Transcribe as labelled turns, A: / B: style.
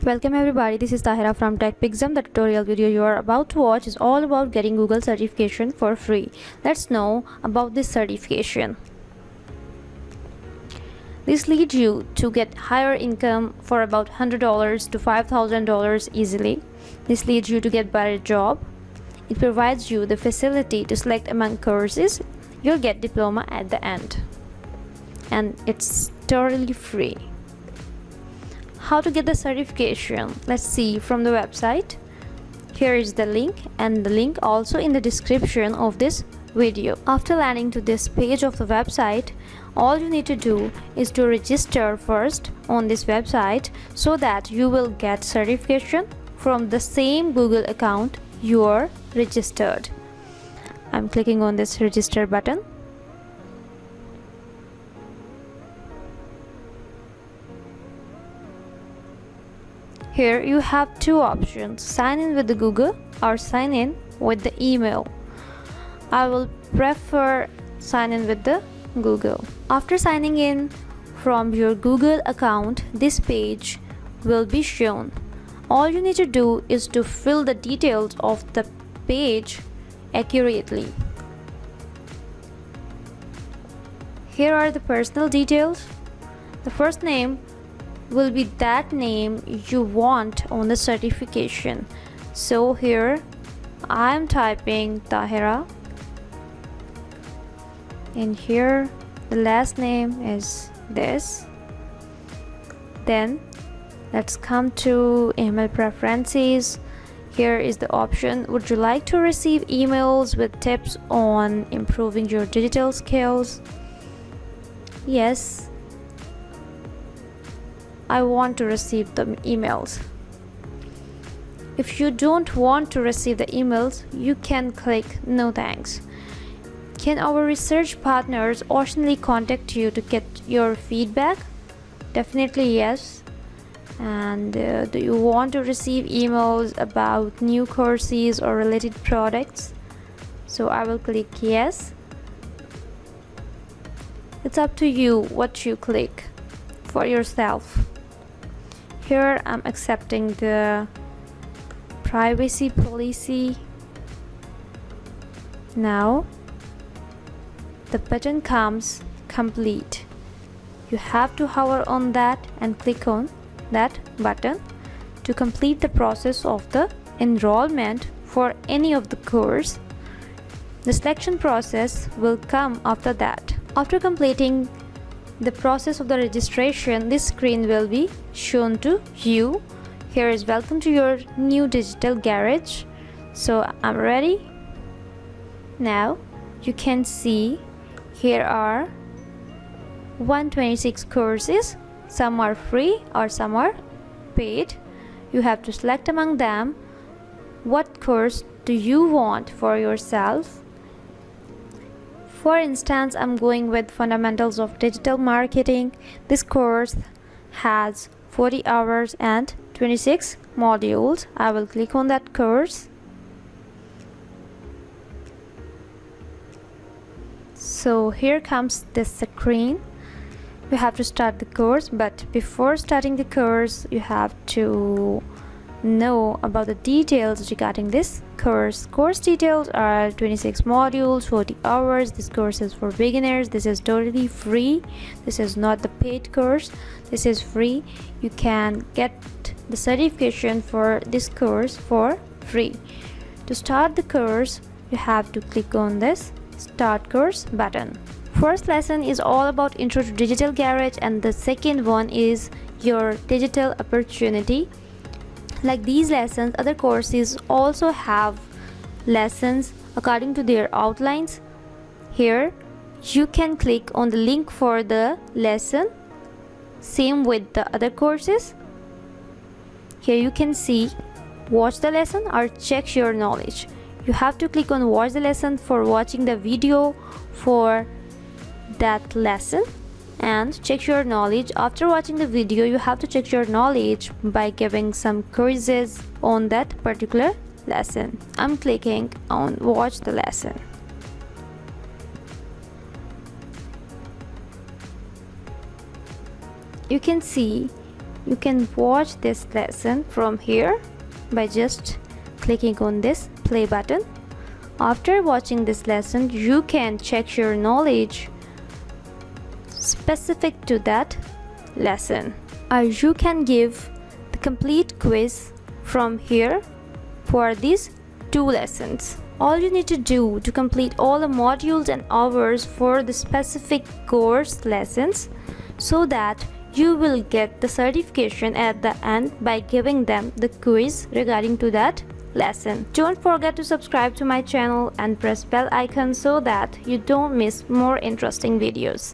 A: Welcome everybody, this is Tahira from TechPIXIM. The tutorial video you are about to watch is all about getting Google certification for free. Let's know about this certification. This leads you to get higher income for about $100 to $5,000 easily. This leads you to get better job. It provides you the facility to select among courses. You'll get diploma at the end. And it's totally free. How to get the certification? Let's see from the website. Here is the link, and the link also in the description of this video. After landing to this page of the website, all you need to do is to register first on this website so that you will get certification from the same Google account you are registered. I'm clicking on this register button. Here you have two options: sign in with the Google or sign in with the email. I will prefer sign in with the Google. After signing in from your Google account, this page will be shown. All you need to do is to fill the details of the page accurately. Here are the personal details. The first name will be that name you want on the certification. So here I am typing Tahira, and here the last name is this. Then let's come to email preferences. Here is the option: would you like to receive emails with tips on improving your digital skills? Yes, I want to receive the emails. If you don't want to receive the emails, you can click no thanks. Can our research partners occasionally contact you to get your feedback? Definitely yes. And do you want to receive emails about new courses or related products? So I will click yes. It's up to you what you click for yourself. Here I'm accepting the privacy policy. Now the button comes complete. You have to hover on that and click on that button to complete the process of the enrollment for any of the course. The selection process will come after that. After completing the process of the registration, this screen will be shown to you. Here is welcome to your new digital garage. So I'm ready. Now you can see here are 126 courses. Some are free or some are paid. You have to select among them what course do you want for yourself. For instance, I'm going with Fundamentals of Digital Marketing. This course has 40 hours and 26 modules. I will click on that course. So here comes this screen. You have to start the course, but before starting the course, you have to know about the details regarding this course. Course details are 26 modules, 40 hours. This course is for beginners. This is totally free. This is not the paid course. This is free. You can get the certification for this course for free. To start the course, you have to click on this Start Course button. First lesson is all about Intro to Digital Garage, and the second one is your digital opportunity. Like these lessons, other courses also have lessons according to their outlines. Here you can click on the link for the lesson. Same with the other courses. Here you can see watch the lesson or check your knowledge. You have to click on watch the lesson for watching the video for that lesson, and check your knowledge. After watching the video, you have to check your knowledge by giving some quizzes on that particular lesson. I'm clicking on watch the lesson. You can see You can watch this lesson from here by just clicking on this play button. After watching this lesson, you can check your knowledge specific to that lesson, or you can give the complete quiz from here for these 2 lessons. All you need to do to complete all the modules and hours for the specific course lessons, so that you will get the certification at the end by giving them the quiz regarding to that lesson. Don't forget to subscribe to my channel and press bell icon so that you don't miss more interesting videos.